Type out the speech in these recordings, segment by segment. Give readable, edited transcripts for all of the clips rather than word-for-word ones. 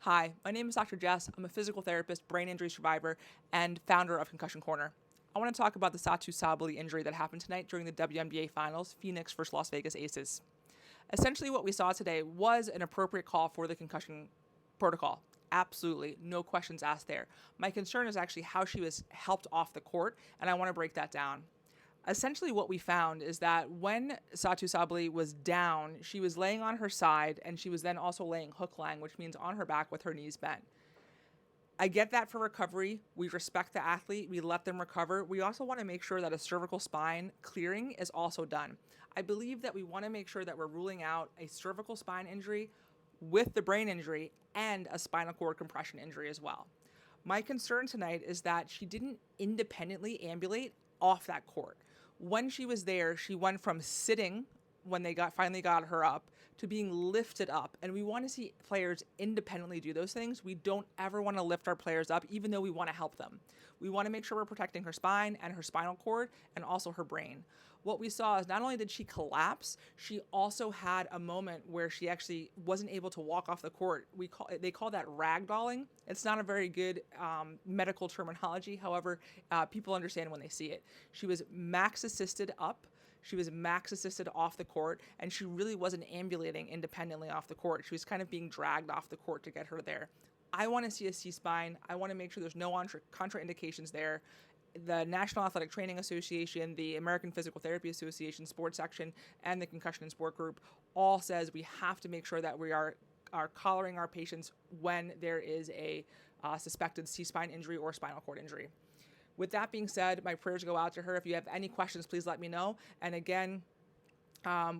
Hi, my name is Dr. Jess. I'm a physical therapist, brain injury survivor, and founder of Concussion Corner. I want to talk about the Satou Sabally injury that happened tonight during the WNBA Finals, Phoenix versus Las Vegas Aces. Essentially, what we saw today was an appropriate call for the concussion protocol. Absolutely, no questions asked there. My concern is actually how she was helped off the court, and I want to break that down. Essentially, what we found is that when Satou Sabally was down, she was laying on her side, and she was then also laying hook lying, which means on her back with her knees bent. I get that for recovery. We respect the athlete. We let them recover. We also want to make sure that a cervical spine clearing is also done. I believe that we want to make sure that we're ruling out a cervical spine injury with the brain injury and a spinal cord compression injury as well. My concern tonight is that she didn't independently ambulate off that court. When she was there, she went from sitting when they finally got her up to being lifted up. And we want to see players independently do those things. We don't ever want to lift our players up, even though we want to help them. We want to make sure we're protecting her spine and her spinal cord and also her brain. What we saw is not only did she collapse, she also had a moment where she actually wasn't able to walk off the court. They call that ragdolling. It's not a very good medical terminology. However, people understand when they see it. She was max assisted up. She was max assisted off the court, and she really wasn't ambulating independently off the court. She was kind of being dragged off the court to get her there. I want to see a C-spine. I want to make sure there's no contraindications there. The National Athletic Training Association, the American Physical Therapy Association sports section, and the Concussion and Sport Group all says we have to make sure that we are collaring our patients when there is a suspected C-spine injury or spinal cord injury. With that being said, my prayers go out to her. If you have any questions, please let me know. And again,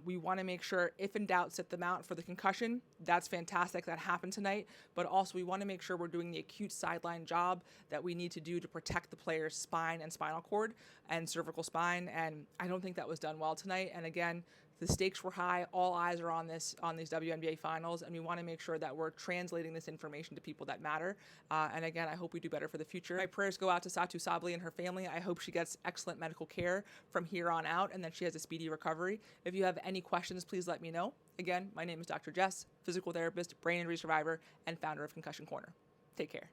we want to make sure, if in doubt, sit them out for the concussion. That's fantastic. That happened tonight. But also, we want to make sure we're doing the acute sideline job that we need to do to protect the player's spine and spinal cord and cervical spine. And I don't think that was done well tonight. And again, the stakes were high. All eyes are on these WNBA finals, and we want to make sure that we're translating this information to people that matter. And again, I hope we do better for the future. My prayers go out to Satou Sabally and her family. I hope she gets excellent medical care from here on out, and that she has a speedy recovery. If you have any questions, please let me know. Again, my name is Dr. Jess, physical therapist, brain injury survivor, and founder of Concussion Corner. Take care.